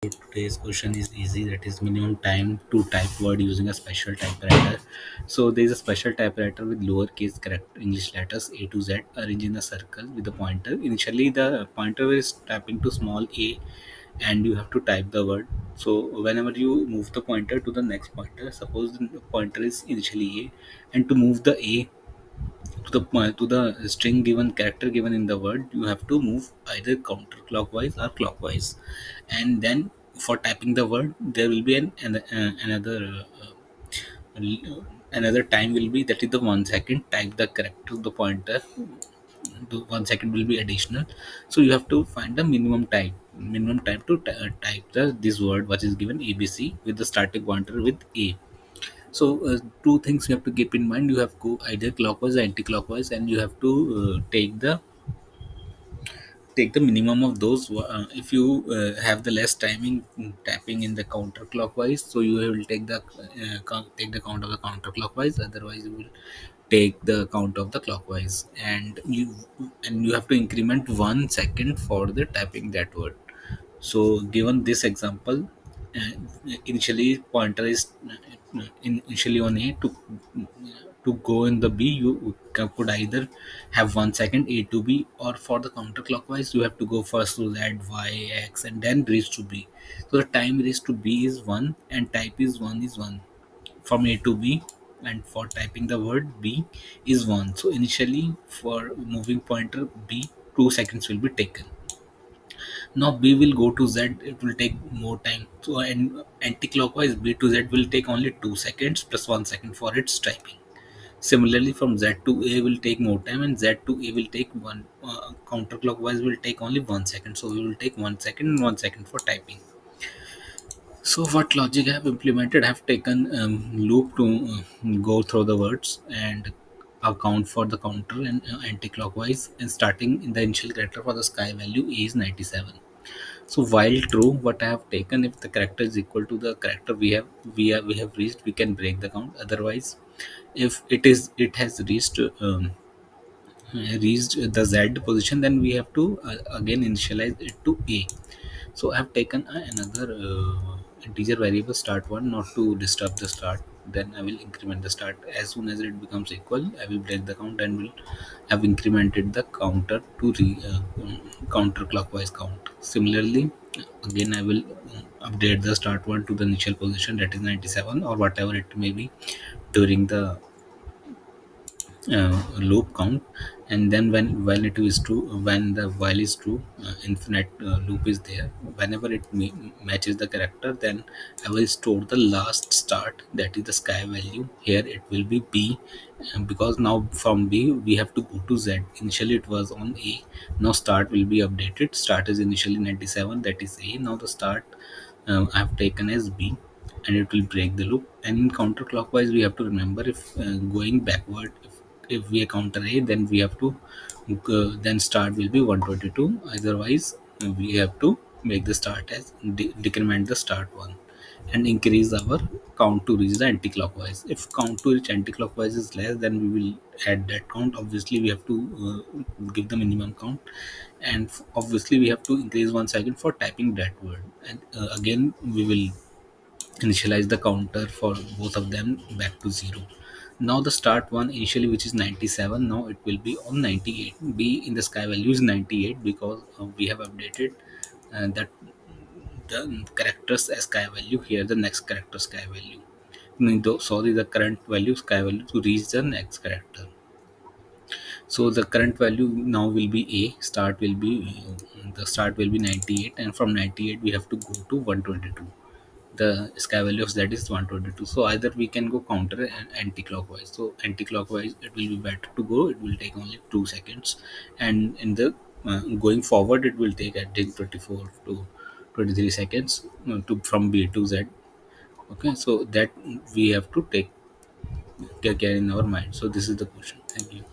Today's question is easy, that is minimum time to type word using a special typewriter. So there is a special typewriter with lowercase character English letters A to Z arranged in a circle with a pointer. Initially the pointer is tapping to small a and you have to type the word. So whenever you move the pointer to the next pointer, suppose the pointer is initially a, and to move the a to the string given character given in the word, you have to move either counterclockwise or clockwise. And then for typing the word there will be another time will be, that is the 1 second. Type the character of the pointer to 1 second will be additional. So you have to find the minimum time to type this word which is given abc with the starting pointer with a. So two things you have to keep in mind: you have to go either clockwise or anti-clockwise, and you have to take the minimum of those. If you have the less timing tapping in the counterclockwise, so you will take the count of the counterclockwise. Otherwise, you will take the count of the clockwise, and you have to increment 1 second for the typing that word. So given this example, initially pointer is initially on A. To go in the B, you could either have 1 second A to B, or for the counterclockwise you have to go first to Z, Y, X, and then reach to B. So the time reach to B is 1 and type is 1 from A to B, and for typing the word B is 1. So initially for moving pointer B, 2 seconds will be taken. Now B will go to Z, it will take more time. So and anti-clockwise B to Z will take only 2 seconds plus 1 second for its typing. Similarly, from Z to A will take more time, and Z to A will take one. Counterclockwise will take only 1 second. So we will take 1 second and 1 second for typing. So what logic I have implemented? I have taken loop to go through the words and account for the counter and anti-clockwise, and starting in the initial character for the sky value is 97. So while true, what I have taken, if the character is equal to the character we have reached, we can break the count. Otherwise, if it has reached the Z position, then we have to again initialize it to A. So I have taken another integer variable start one, not to disturb the start. Then I will increment the start. As soon as it becomes equal, I will break the count and will have incremented the counter to counterclockwise count. Similarly, again I will update the start one to the initial position, that is 97 or whatever it may be during the loop count. And then when the while is true, infinite loop is there. Whenever it matches the character, then I will store the last start, that is the sky value. Here it will be B, because now from B we have to go to Z. Initially it was on A, now start will be updated. Start is initially 97, that is A. Now the start I have taken as B, and it will break the loop. And in counterclockwise, we have to remember, if going backward, if we counter A, then we have to then start will be 122. Otherwise, we have to make the start as decrement the start one, and increase our count to reach the anti-clockwise. If count to reach anti-clockwise is less, then we will add that count. Obviously we have to give the minimum count, and obviously we have to increase 1 second for typing that word. And again we will initialize the counter for both of them back to 0. Now the start one initially, which is 97, now it will be on 98. B in the sky value is 98, because we have updated that the characters as sky value. Here the next character sky value, no, sorry, the current value sky value to reach the next character. So the current value now will be A. Start will be the start will be 98, and from 98 we have to go to 122. The sky value of Z is 122. So either we can go counter and anti-clockwise. So anti-clockwise, it will be better to go. It will take only 2 seconds, and in the going forward, it will take, I think, 24 to 23 seconds to from B to Z. Okay, so that we have to take care in our mind. So this is the question. Thank you.